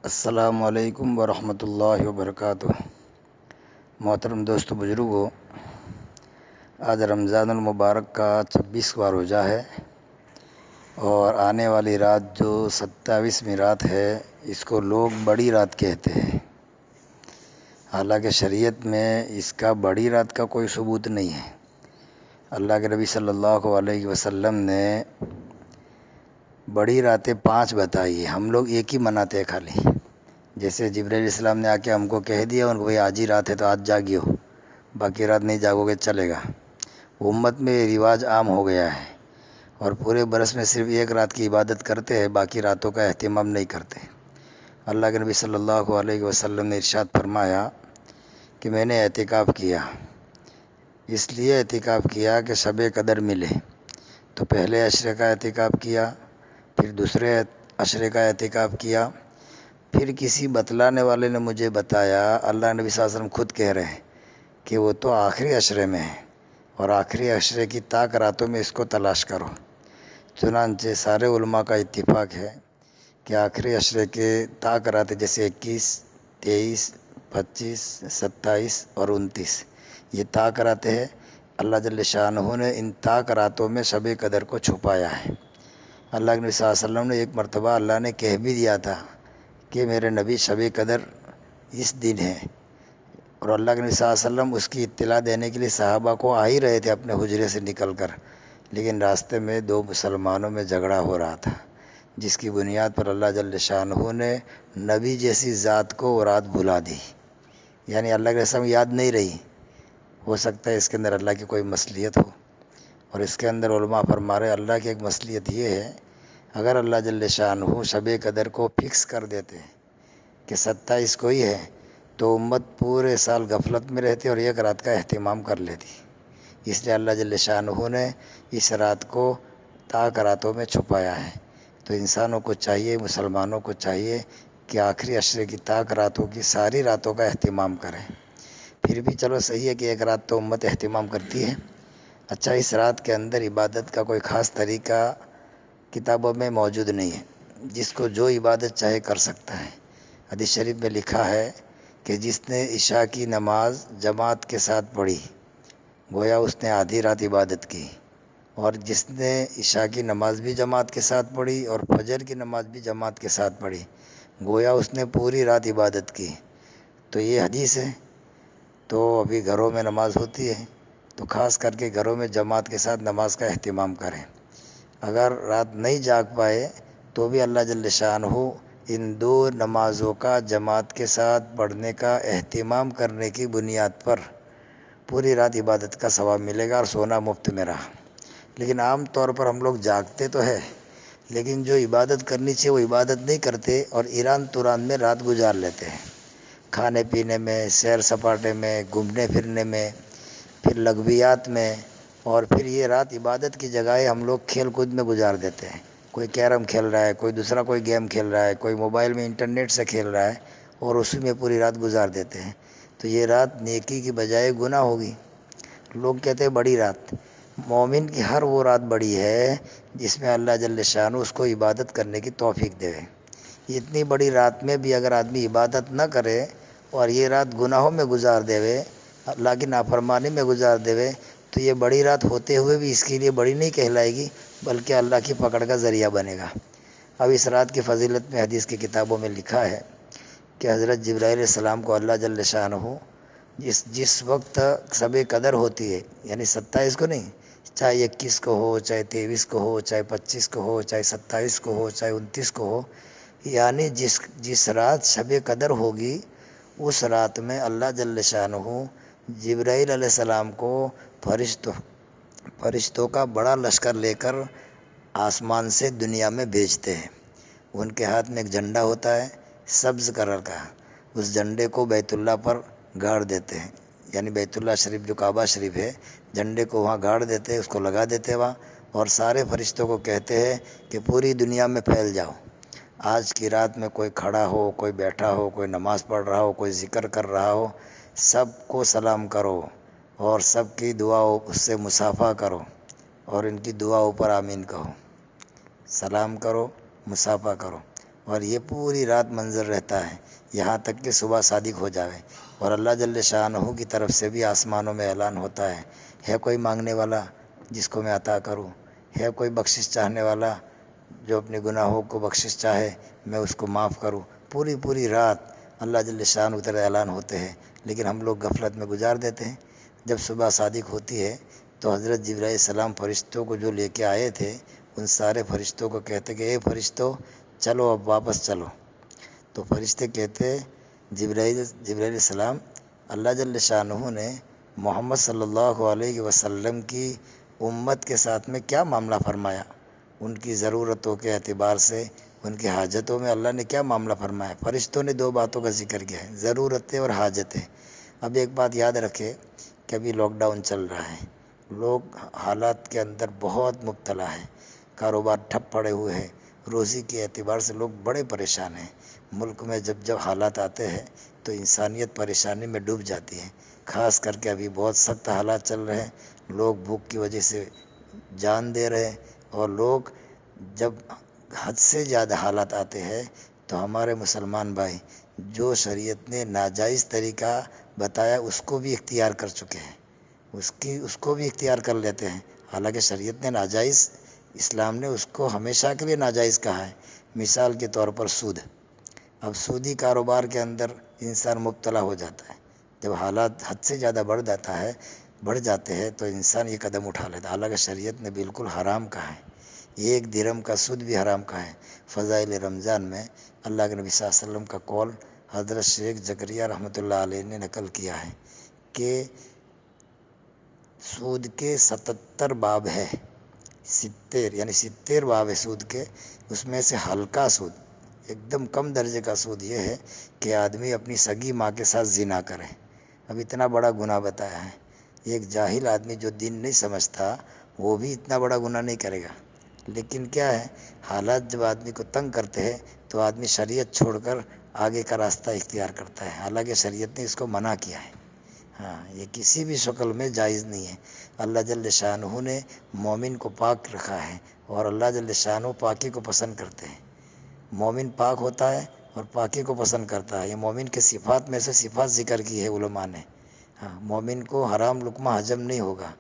السلام علیکم ورحمۃ اللہ وبرکاتہ۔ محترم دوست بزرگوں، آج رمضان المبارک کا 26واں روزہ ہے اور آنے والی رات جو 27ویں رات ہے اس کو لوگ بڑی رات کہتے ہیں۔ حالانکہ شریعت میں اس کا بڑی رات کا کوئی ثبوت نہیں ہے۔ اللہ کے نبی صلی اللہ علیہ وسلم نے بڑی راتیں 5 بتائی ہیں، ہم لوگ ایک ہی مناتے ہیں خالی۔ جیسے جبرائیل علیہ السلام نے آ کے ہم کو کہہ دیا ان کو بھائی آج ہی رات ہے تو آج جاگیو، باقی رات نہیں جاگو گے چلے گا۔ امت میں یہ رواج عام ہو گیا ہے اور پورے برس میں صرف ایک رات کی عبادت کرتے ہیں، باقی راتوں کا اہتمام نہیں کرتے۔ اللہ کے نبی صلی اللہ علیہ وسلم نے ارشاد فرمایا کہ میں نے اعتکاف کیا، اس لیے اعتکاف کیا کہ شب قدر ملے، تو پہلے عشرے کا اعتکاف کیا، پھر دوسرے عشرے کا اعتکاف کیا، پھر کسی بتلانے والے نے مجھے بتایا، اللہ نبی صلی اللہ علیہ وسلم خود کہہ رہے ہیں کہ وہ تو آخری عشرے میں ہے اور آخری عشرے کی طاق راتوں میں اس کو تلاش کرو۔ چنانچہ سارے علماء کا اتفاق ہے کہ آخری عشرے کے طاق راتیں جیسے 21، 23، 25، 27 اور 29 یہ طاق راتیں ہیں۔ اللہ جل شانہ نے ان طاق راتوں میں شب قدر کو چھپایا ہے۔ اللہ کے نبی صلی اللہ علیہ وسلم نے ایک مرتبہ اللہ نے کہہ بھی دیا تھا کہ میرے نبی شب قدر اس دن ہے، اور اللہ کے نبی صلی اللہ علیہ وسلم اس کی اطلاع دینے کے لیے صحابہ کو آ ہی رہے تھے اپنے حجرے سے نکل کر، لیکن راستے میں 2 مسلمانوں میں جھگڑا ہو رہا تھا، جس کی بنیاد پر اللہ جل شانہ نے نبی جیسی ذات کو وہ رات بھلا دی، یعنی اللہ کے رسم یاد نہیں رہی۔ ہو سکتا ہے اس کے اندر اللہ کی کوئی مصلحت ہو، اور اس کے اندر علماء فرما رہے اللہ کی ایک مصلحت یہ ہے، اگر اللہ جل شانہ شب قدر کو فکس کر دیتے کہ 27 کو ہی ہے تو امت پورے سال غفلت میں رہتی اور ایک رات کا اہتمام کر لیتی۔ اس لیے اللہ جل شانہ نے اس رات کو طاق راتوں میں چھپایا ہے۔ تو انسانوں کو چاہیے، مسلمانوں کو چاہیے کہ آخری عشرے کی طاق راتوں کی ساری راتوں کا اہتمام کریں۔ پھر بھی چلو صحیح ہے کہ ایک رات تو امت اہتمام کرتی ہے۔ اچھا، اس رات کے اندر عبادت کا کوئی خاص طریقہ کتابوں میں موجود نہیں ہے، جس کو جو عبادت چاہے کر سکتا ہے۔ حدیث شریف میں لکھا ہے کہ جس نے عشاء کی نماز جماعت کے ساتھ پڑھی گویا اس نے آدھی رات عبادت کی، اور جس نے عشاء کی نماز بھی جماعت کے ساتھ پڑھی اور فجر کی نماز بھی جماعت کے ساتھ پڑھی گویا اس نے پوری رات عبادت کی۔ تو یہ حدیث ہے۔ تو ابھی گھروں میں نماز ہوتی ہے تو خاص کر کے گھروں میں جماعت کے ساتھ نماز کا اہتمام کریں۔ اگر رات نہیں جاگ پائے تو بھی اللہ جل شانہ ان 2 نمازوں کا جماعت کے ساتھ پڑھنے کا اہتمام کرنے کی بنیاد پر پوری رات عبادت کا ثواب ملے گا اور سونا مفت میں رہا۔ لیکن عام طور پر ہم لوگ جاگتے تو ہے لیکن جو عبادت کرنی چاہیے وہ عبادت نہیں کرتے اور ایران توران میں رات گزار لیتے ہیں، کھانے پینے میں، سیر سپاٹے میں، گھومنے پھرنے میں، پھر لغویات میں، اور پھر یہ رات عبادت کی جگہ ہم لوگ کھیل کود میں گزار دیتے ہیں۔ کوئی کیرم کھیل رہا ہے، کوئی دوسرا کوئی گیم کھیل رہا ہے، کوئی موبائل میں انٹرنیٹ سے کھیل رہا ہے اور اسی میں پوری رات گزار دیتے ہیں۔ تو یہ رات نیکی کی بجائے گناہ ہوگی۔ لوگ کہتے ہیں بڑی رات، مومن کی ہر وہ رات بڑی ہے جس میں اللہ جل شانہ اس کو عبادت کرنے کی توفیق دے۔ اتنی بڑی رات میں بھی اگر آدمی عبادت نہ کرے اور یہ رات گناہوں میں گزار دے، اللہ کی نافرمانی میں گزار دے، تو یہ بڑی رات ہوتے ہوئے بھی اس کے لیے بڑی نہیں کہلائے گی بلکہ اللہ کی پکڑ کا ذریعہ بنے گا۔ اب اس رات کی فضیلت میں حدیث کی کتابوں میں لکھا ہے کہ حضرت جبرائیل علیہ السلام کو اللہ جل شانہ جس وقت شب قدر ہوتی ہے، یعنی 27 کو نہیں، چاہے 21 کو ہو، چاہے 23 کو ہو، چاہے 25 کو ہو، چاہے 27 کو ہو، چاہے 29 کو ہو، یعنی جس رات شب قدر ہوگی اس رات میں اللہ جل شانہ جبرائیل علیہ السلام کو فرشتوں کا بڑا لشکر لے کر آسمان سے دنیا میں بھیجتے ہیں۔ ان کے ہاتھ میں ایک جھنڈا ہوتا ہے سبز کلر کا، اس جھنڈے کو بیت اللہ پر گاڑ دیتے ہیں، یعنی بیت اللہ شریف جو کعبہ شریف ہے، جھنڈے کو وہاں گاڑ دیتے ہیں، اس کو لگا دیتے ہیں وہاں، اور سارے فرشتوں کو کہتے ہیں کہ پوری دنیا میں پھیل جاؤ۔ آج کی رات میں کوئی کھڑا ہو، کوئی بیٹھا ہو، کوئی نماز پڑھ رہا ہو، کوئی ذکر کر رہا ہو، سب کو سلام کرو اور سب کی دعا اس سے مصافحہ کرو اور ان کی دعاؤں پر آمین کہو۔ سلام کرو، مصافحہ کرو۔ اور یہ پوری رات منظر رہتا ہے یہاں تک کہ صبح صادق ہو جاوے، اور اللہ جل شانہ کی طرف سے بھی آسمانوں میں اعلان ہوتا ہے کوئی مانگنے والا جس کو میں عطا کروں، ہے کوئی بخشش چاہنے والا جو اپنے گناہوں کو بخشش چاہے میں اس کو معاف کروں۔ پوری رات اللہ جل شانہ کی طرف اعلان ہوتے ہیں، لیکن ہم لوگ غفلت میں گزار دیتے ہیں۔ جب صبح صادق ہوتی ہے تو حضرت جبرائیل علیہ السلام فرشتوں کو جو لے کے آئے تھے ان سارے فرشتوں کو کہتے کہ اے فرشتوں چلو اب واپس چلو۔ تو فرشتے کہتے جبرائیل علیہ السلام اللہ جل شانہ نے محمد صلی اللہ علیہ وسلم کی امت کے ساتھ میں کیا معاملہ فرمایا، ان کی ضرورتوں کے اعتبار سے ان کی حاجتوں میں اللہ نے کیا معاملہ فرمایا۔ فرشتوں نے دو باتوں کا ذکر کیا ہے، ضرورتیں اور حاجتیں۔ اب ایک بات یاد رکھے کہ ابھی لاک ڈاؤن چل رہا ہے، لوگ حالات کے اندر بہت مبتلا ہیں، کاروبار ٹھپ پڑے ہوئے ہیں، روزی کے اعتبار سے لوگ بڑے پریشان ہیں۔ ملک میں جب حالات آتے ہیں تو انسانیت پریشانی میں ڈوب جاتی ہے، خاص کر کے ابھی بہت سخت حالات چل رہے ہیں، لوگ بھوک کی وجہ سے جان دے رہے ہیں، اور لوگ جب حد سے زیادہ حالات آتے ہیں تو ہمارے مسلمان بھائی جو شریعت نے ناجائز طریقہ بتایا اس کو بھی اختیار کر چکے ہیں، اس کو بھی اختیار کر لیتے ہیں، حالانکہ شریعت نے ناجائز، اسلام نے اس کو ہمیشہ کے لیے ناجائز کہا ہے۔ مثال کے طور پر سود، اب سودی کاروبار کے اندر انسان مبتلا ہو جاتا ہے، جب حالات حد سے زیادہ بڑھ جاتے ہیں تو انسان یہ قدم اٹھا لیتا ہے، حالانکہ شریعت نے بالکل حرام کہا ہے، ایک درہم کا سود بھی حرام کہا ہے۔ فضائل رمضان میں اللہ کے نبی صلی اللہ علیہ وسلم کا قول حضرت شیخ زکریا رحمۃ اللہ علیہ نے نقل کیا ہے کہ سود کے 77 باب ہے، 70 باب ہے سود کے، اس میں سے ہلکا سود، ایک دم کم درجے کا سود یہ ہے کہ آدمی اپنی سگی ماں کے ساتھ زنا کرے۔ اب اتنا بڑا گناہ بتایا ہے، ایک جاہل آدمی جو دین نہیں سمجھتا وہ بھی اتنا بڑا گناہ نہیں کرے گا، لیکن کیا ہے حالات جب آدمی کو تنگ کرتے ہیں تو آدمی شریعت چھوڑ کر آگے کا راستہ اختیار کرتا ہے، حالانکہ شریعت نے اس کو منع کیا ہے۔ ہاں، یہ کسی بھی شکل میں جائز نہیں ہے۔ اللہ جل شانہ نے مومن کو پاک رکھا ہے، اور اللہ جل شانہ پاکی کو پسند کرتے ہیں۔ مومن پاک ہوتا ہے اور پاکی کو پسند کرتا ہے، یہ مومن کے صفات میں سے صفات ذکر کی ہے علماء نے۔ ہاں، مومن کو حرام لقمہ حجم نہیں ہوگا،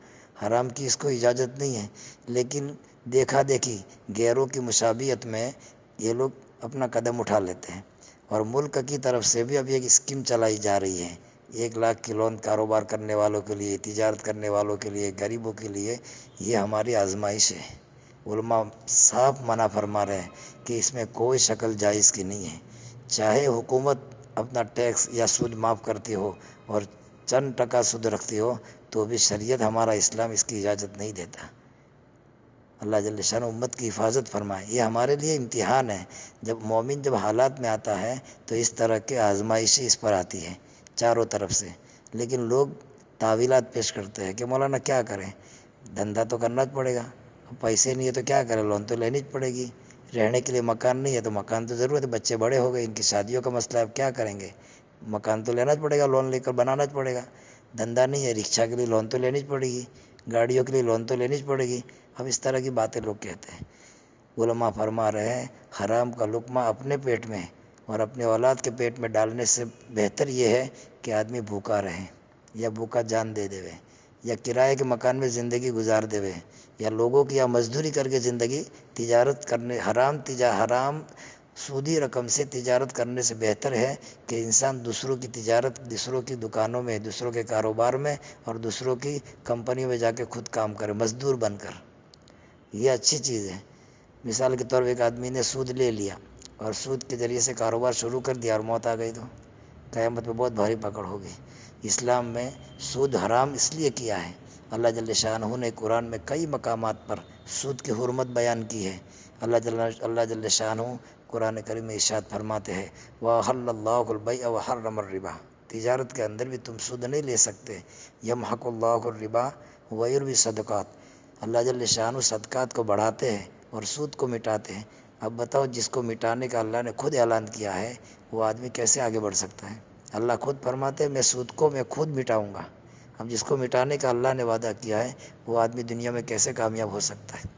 حرام کی اس کو اجازت نہیں ہے، لیکن دیکھا دیکھی غیروں کی مشابہت میں یہ لوگ اپنا قدم اٹھا لیتے ہیں۔ اور ملک کی طرف سے بھی اب ایک اسکیم چلائی جا رہی ہے، 1 لاکھ کی لون کاروبار کرنے والوں کے لیے، تجارت کرنے والوں کے لیے، غریبوں کے لیے، یہ ہماری آزمائش ہے۔ علماء صاف منع فرما رہے ہیں کہ اس میں کوئی شکل جائز کی نہیں ہے، چاہے حکومت اپنا ٹیکس یا سود معاف کرتی ہو اور چند ٹکا سود رکھتی ہو تو بھی شریعت ہمارا اسلام اس کی اجازت نہیں دیتا۔ اللہ جل شانہ امت کی حفاظت فرمائے، یہ ہمارے لیے امتحان ہے۔ جب حالات میں آتا ہے تو اس طرح کے آزمائشیں اس پر آتی ہے چاروں طرف سے، لیکن لوگ تعویلات پیش کرتے ہیں کہ مولانا کیا کریں، دھندا تو کرنا پڑے گا، پیسے نہیں ہے تو کیا کریں، لون تو لینی پڑے گی، رہنے کے لیے مکان نہیں ہے تو مکان تو ضرورت ہے، بچے بڑے ہو گئے، ان کی شادیوں کا مسئلہ ہے، اب کیا کریں گے، مکان تو لینا پڑے گا، لون لے کر بنانا پڑے گا، دھندا نہیں ہے، رکشا کے لیے لون تو لینی پڑے گی، گاڑیوں کے لیے لون تو لینی پڑے گی۔ اب اس طرح کی باتیں لوگ کہتے ہیں۔ علماء فرما رہے ہیں حرام کا لقمہ اپنے پیٹ میں اور اپنے اولاد کے پیٹ میں ڈالنے سے بہتر یہ ہے کہ آدمی بھوکا رہے، یا بھوکا جان دے دے، یا کرائے کے مکان میں زندگی گزار دے، یا لوگوں کی یا مزدوری کر کے زندگی تجارت کرنے، حرام سودی رقم سے تجارت کرنے سے بہتر ہے کہ انسان دوسروں کی تجارت، دوسروں کی دکانوں میں، دوسروں کے کاروبار میں اور دوسروں کی کمپنی میں جا کے خود کام کرے مزدور بن کر، یہ اچھی چیز ہے۔ مثال کے طور پر ایک آدمی نے سود لے لیا اور سود کے ذریعے سے کاروبار شروع کر دیا اور موت آ گئی تو قیامت میں بہت بھاری پکڑ ہوگی۔ اسلام میں سود حرام اس لیے کیا ہے، اللہ جل شانہ نے قرآن میں کئی مقامات پر سود کی حرمت بیان کی ہے۔ اللہ جل شانہ قرآن کریم میں ارشاد فرماتے ہیں وَأَحَلَّ اللَّهُ الْبَيْعَ وَحَرَّمَ الرِّبَا، تجارت کے اندر بھی تم سود نہیں لے سکتے، يَمْحَقُ اللَّهُ الرِّبَا وَيُرْبِي الصَّدَقَاتِ، اللہ جل شانہ صدقات کو بڑھاتے ہیں اور سود کو مٹاتے ہیں۔ اب بتاؤ جس کو مٹانے کا اللہ نے خود اعلان کیا ہے وہ آدمی کیسے آگے بڑھ سکتا ہے؟ اللہ خود فرماتے ہیں میں سود کو میں خود مٹاؤں گا، اب جس کو مٹانے کا اللہ نے وعدہ کیا ہے وہ آدمی دنیا میں کیسے کامیاب ہو سکتا ہے؟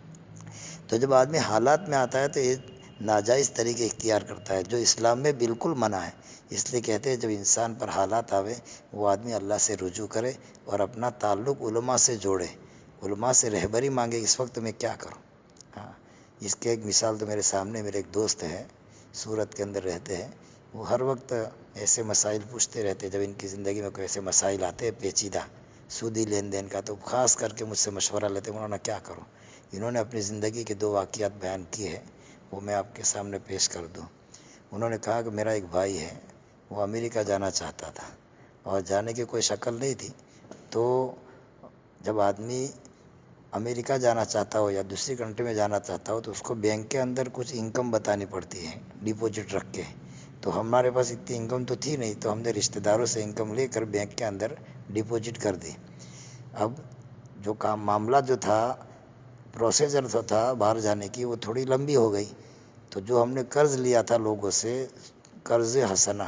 تو جب آدمی حالات میں آتا ہے تو یہ ناجائز طریقے اختیار کرتا ہے جو اسلام میں بالکل منع ہے۔ اس لیے کہتے ہیں جب انسان پر حالات آوے وہ آدمی اللہ سے رجوع کرے اور اپنا تعلق علماء سے جوڑے، علماء سے رہبری مانگے، اس وقت میں کیا کروں۔ ہاں، اس کی ایک مثال تو میرے سامنے، میرے ایک دوست ہے سورت کے اندر رہتے ہیں، وہ ہر وقت ایسے مسائل پوچھتے رہتے، جب ان کی زندگی میں کوئی ایسے مسائل آتے ہیں پیچیدہ سودی لین دین کا، تو خاص کر کے مجھ سے مشورہ لیتے، انہوں نے کیا کروں۔ انہوں نے اپنی زندگی کے 2 واقعات بیان کیے ہیں، وہ میں آپ کے سامنے پیش کر دوں۔ انہوں نے کہا کہ میرا ایک بھائی ہے، وہ امریکہ جانا چاہتا تھا اور جانے کی کوئی شکل نہیں تھی، تو جب آدمی امریکہ جانا چاہتا ہو یا دوسری کنٹری میں جانا چاہتا ہو تو اس کو بینک کے اندر کچھ انکم بتانی پڑتی ہے ڈپوزٹ رکھ کے، تو ہمارے پاس اتنی انکم تو تھی نہیں، تو ہم نے رشتہ داروں سے انکم لے کر بینک کے اندر ڈپوزٹ کر دی۔ اب جو معاملہ جو تھا، پروسیجر جو تھا باہر جانے کی، وہ تھوڑی لمبی ہو گئی، تو جو ہم نے قرض لیا تھا لوگوں سے، قرض حسنہ،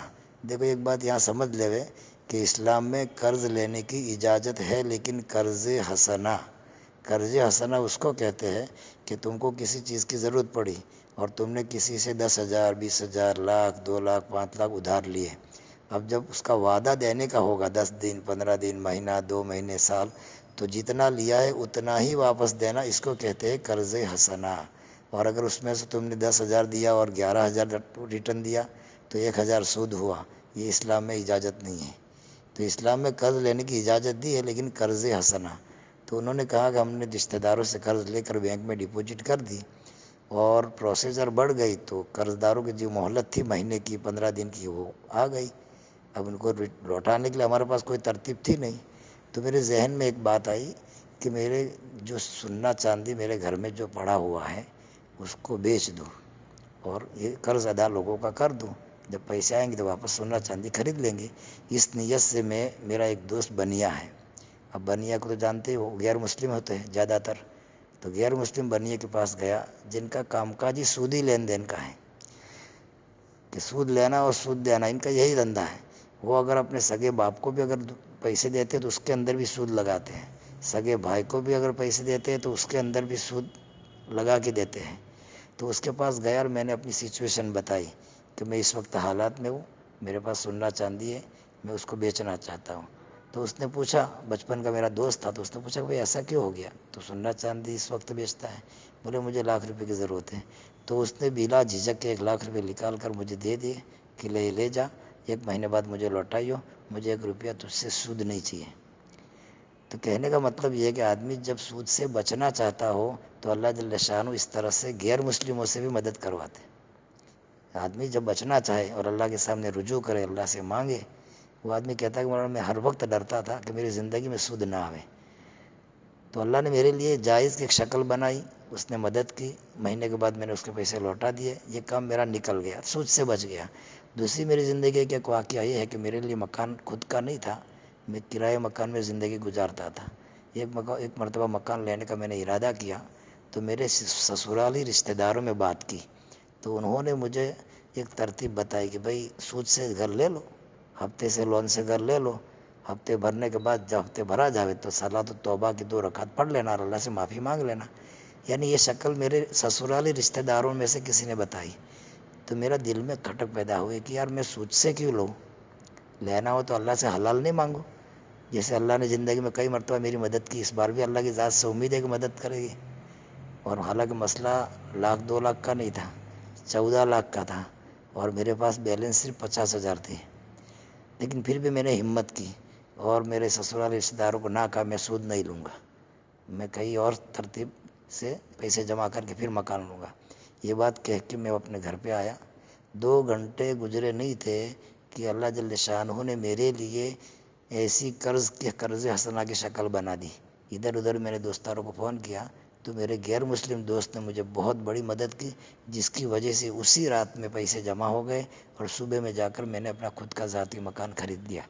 دیکھو ایک بات یہاں سمجھ لے کہ اسلام میں قرض لینے کی اجازت ہے، لیکن قرض حسنہ، قرض حسنہ اس کو کہتے ہیں کہ تم کو کسی چیز کی ضرورت پڑی اور تم نے کسی سے 10,000 20,000 لاکھ 2 لاکھ 5 لاکھ ادھار لیے، اب جب اس کا وعدہ دینے کا ہوگا 10 دن 15 دن مہینہ 2 مہینے سال، تو جتنا لیا ہے اتنا ہی واپس دینا، اس کو کہتے ہیں قرض حسنہ۔ اور اگر اس میں سے تم نے 10,000 دیا اور 11,000 ریٹرن دیا تو 1,000 سود ہوا، یہ اسلام میں اجازت نہیں ہے۔ تو اسلام میں قرض لینے کی اجازت دی ہے، لیکن قرض حسنہ۔ تو انہوں نے کہا کہ ہم نے رشتہ داروں سے قرض لے کر بینک میں ڈپوزٹ کر دی اور پروسیجر بڑھ گئی، تو قرض داروں کی جو مہلت تھی مہینے کی 15 دن کی وہ آ گئی، اب ان کو لوٹانے کے لیے ہمارے پاس کوئی ترتیب تھی نہیں۔ تو میرے ذہن میں ایک بات آئی کہ میرے جو سونا چاندی میرے گھر میں جو پڑا ہوا ہے اس کو بیچ دوں اور یہ قرض ادا لوگوں کا کر دوں، جب پیسے آئیں گے تو واپس سونا چاندی خرید لیں گے۔ اس نیت سے میرا ایک دوست بنیا ہے، اب بنیا کو تو جانتے ہو غیر مسلم ہوتے ہیں زیادہ تر، تو غیر مسلم بنیا کے پاس گیا جن کا کام کاج ہی سودی لین دین کا ہے، کہ سود لینا اور سود دینا ان کا یہی دھندا ہے۔ وہ اگر اپنے سگے باپ کو بھی اگر پیسے دیتے تو اس کے اندر بھی سود لگاتے ہیں، سگے بھائی کو بھی اگر پیسے دیتے ہیں تو اس کے اندر بھی سود لگا کے دیتے ہیں۔ تو اس کے پاس گیا اور میں نے اپنی سچویشن بتائی کہ میں اس وقت حالات میں ہوں، میرے پاس سونا چاندی ہے، میں اس کو بیچنا چاہتا ہوں۔ تو اس نے پوچھا، بچپن کا میرا دوست تھا، تو اس نے پوچھا کہ بھائی ایسا کیوں ہو گیا، تو سونا چاندی اس وقت بیچتا ہے؟ بولے مجھے ₹1,00,000 کی ضرورت ہے۔ تو اس نے بلا جھجک کے ₹1,00,000 نکال کر مجھے دے دیے کہ لے جا، 1 مہینے بعد مجھے لوٹائیو، مجھے ₹1 تجھ سے سود نہیں چاہیے۔ تو کہنے کا مطلب یہ ہے کہ آدمی جب سود سے بچنا چاہتا ہو تو اللہ جل شانہ اس طرح سے غیر مسلموں سے بھی مدد کرواتے۔ آدمی جب بچنا چاہے اور اللہ کے سامنے رجوع کرے، اللہ سے مانگے، وہ آدمی کہتا ہے کہ مولانا میں ہر وقت ڈرتا تھا کہ میری زندگی میں سود نہ آوے، تو اللہ نے میرے لیے جائز کی ایک شکل بنائی، اس نے مدد کی، مہینے کے بعد میں نے اس کے پیسے لوٹا دیے، یہ کام میرا نکل گیا، سود سے بچ گیا۔ دوسری میری زندگی کا ایک واقعہ یہ ہے کہ میرے لیے مکان خود کا نہیں تھا، میں کرائے مکان میں زندگی گزارتا تھا۔ ایک مرتبہ مکان لینے کا میں نے ارادہ کیا، تو میرے سسرالی رشتہ داروں میں بات کی، تو انہوں نے مجھے ایک ترتیب بتائی کہ بھائی سود سے گھر لے لو، ہفتے سے لون سے گھر لے لو، ہفتے بھرنے کے بعد جب ہفتے بھرا جاوے تو صلاۃ التوبہ کی 2 رکعت پڑھ لینا اور اللہ سے معافی مانگ لینا۔ یعنی یہ شکل میرے سسرالی رشتہ داروں میں سے کسی نے بتائی، تو میرا دل میں کھٹک پیدا ہوئی کہ یار میں سود سے کیوں لوں، لینا ہو تو اللہ سے حلال نہیں مانگو، جیسے اللہ نے زندگی میں کئی مرتبہ میری مدد کی، اس بار بھی اللہ کی ذات سے امید ہے کہ مدد کرے گی۔ اور حالانکہ مسئلہ 1,00,000 2 لاکھ کا نہیں تھا، 14 لاکھ کا تھا اور میرے پاس بیلنس صرف 50,000 تھی، لیکن پھر بھی میں نے ہمت کی اور میرے سسرال رشتہ داروں کو نہ کہا میں سود نہیں لوں گا، میں کہیں اور ترتیب سے پیسے جمع کر کے پھر مکان لوں گا۔ یہ بات کہہ کے میں اپنے گھر پہ آیا، 2 گھنٹے گزرے نہیں تھے کہ اللہ جل شانہ نے میرے لیے ایسی قرض حسنہ کی شکل بنا دی۔ ادھر ادھر میں نے دوستاروں کو فون کیا تو میرے غیر مسلم دوست نے مجھے بہت بڑی مدد کی، جس کی وجہ سے اسی رات میں پیسے جمع ہو گئے اور صبح میں جا کر میں نے اپنا خود کا ذاتی مکان خرید لیا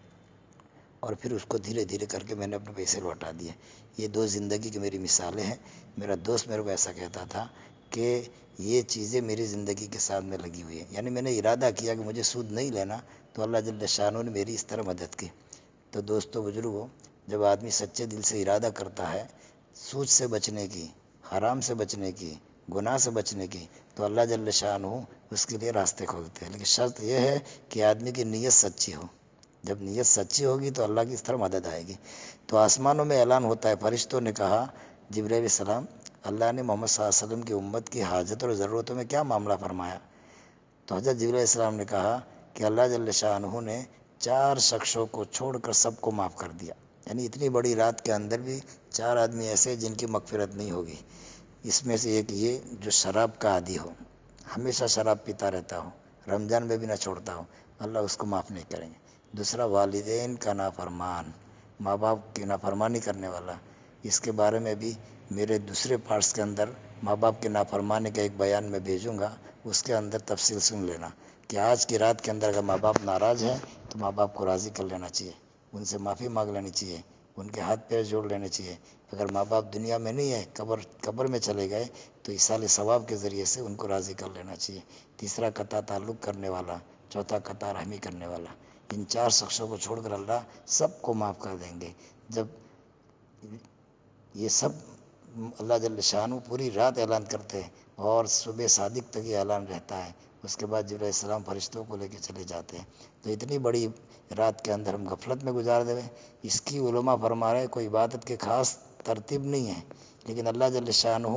اور پھر اس کو دھیرے دھیرے کر کے میں نے اپنے پیسے لوٹا دیے۔ یہ 2 زندگی کی میری مثالیں ہیں۔ میرا دوست میرے کو ایسا کہتا تھا کہ یہ چیزیں میری زندگی کے ساتھ میں لگی ہوئی ہیں، یعنی میں نے ارادہ کیا کہ مجھے سود نہیں لینا، تو اللہ جل شانہ نے میری اس طرح مدد کی۔ تو دوستو بزرگوں، جب آدمی سچے دل سے ارادہ کرتا ہے سود سے بچنے کی، حرام سے بچنے کی، گناہ سے بچنے کی، تو اللہ جل شانہ اس کے لیے راستے کھولتے ہیں، لیکن شرط یہ ہے کہ آدمی کی نیت سچی ہو۔ جب نیت سچی ہوگی تو اللہ کی اس طرح مدد آئے گی۔ تو آسمانوں میں اعلان ہوتا ہے، فرشتوں نے کہا جبرائیل علیہ السلام اللہ نے محمد صلی اللہ علیہ وسلم کی امت کی حاجت اور ضرورتوں میں کیا معاملہ فرمایا؟ تو حضرت جبرائیل علیہ السلام نے کہا کہ اللہ جل شانہ نے 4 شخصوں کو چھوڑ کر سب کو معاف کر دیا، یعنی اتنی بڑی رات کے اندر بھی 4 آدمی ایسے جن کی مغفرت نہیں ہوگی۔ اس میں سے ایک یہ جو شراب کا عادی ہو، ہمیشہ شراب پیتا رہتا ہو، رمضان میں بھی نہ چھوڑتا ہو، اللہ اس کو معاف نہیں کریں گے۔ دوسرا والدین کا نافرمان، ماں باپ کی نافرمانی کرنے والا، اس کے بارے میں بھی میرے دوسرے پارٹس کے اندر ماں باپ کی نافرمانی کا ایک بیان میں بھیجوں گا، اس کے اندر تفصیل سن لینا کہ آج کی رات کے اندر اگر ماں باپ ناراض ہیں تو ماں باپ کو راضی کر لینا چاہیے، ان سے معافی مانگ لینی چاہیے، ان کے ہاتھ پیر جوڑ لینے چاہیے۔ اگر ماں باپ دنیا میں نہیں ہے، قبر میں چلے گئے، تو ایصال ثواب کے ذریعے سے ان کو راضی کر لینا چاہیے۔ تیسرا قطع تعلق کرنے والا، چوتھا قطع رحمی کرنے والا، ان 4 شخصوں کو چھوڑ کر اللہ سب کو معاف کر دیں گے۔ جب یہ سب اللہ جل شانہ پوری رات اعلان کرتے ہیں اور صبح صادق تک یہ اعلان رہتا ہے، اس کے بعد جبرائیل علیہ السلام فرشتوں کو لے کے چلے جاتے ہیں۔ تو اتنی بڑی رات کے اندر ہم غفلت میں گزار دیں، اس کی علماء فرما رہے ہیں کوئی عبادت کے خاص ترتیب نہیں ہے، لیکن اللہ جل شانہ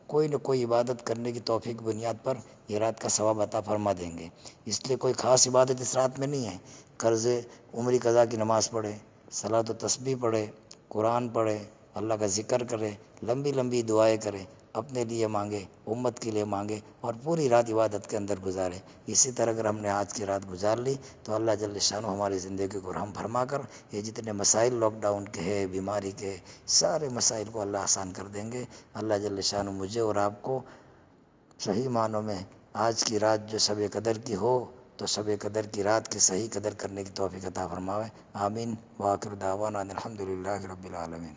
کوئی نہ کوئی عبادت کرنے کی توفیق بنیاد پر یہ رات کا ثواب عطا فرما دیں گے۔ اس لیے کوئی خاص عبادت اس رات میں نہیں ہے، قرض عمری قضا کی نماز پڑھے، صلاۃ و تسبیح پڑھے، قرآن پڑھے، اللہ کا ذکر کرے، لمبی لمبی دعائیں کرے، اپنے لیے مانگے، امت کے لیے مانگے، اور پوری رات عبادت کے اندر گزارے۔ اسی طرح اگر ہم نے آج کی رات گزار لی تو اللہ جل شانہ ہماری زندگی کو رحم فرما کر یہ جتنے مسائل لاک ڈاؤن کے ہیں، بیماری کے، سارے مسائل کو اللہ آسان کر دیں گے۔ اللہ جل شانہ مجھے اور آپ کو صحیح معنوں میں آج کی رات جو شب قدر کی ہو، تو شب قدر کی رات کی صحیح قدر کرنے کی توفیق عطا فرمائے۔ آمین۔ وآخر دعوانا الحمدللہ رب العالمین۔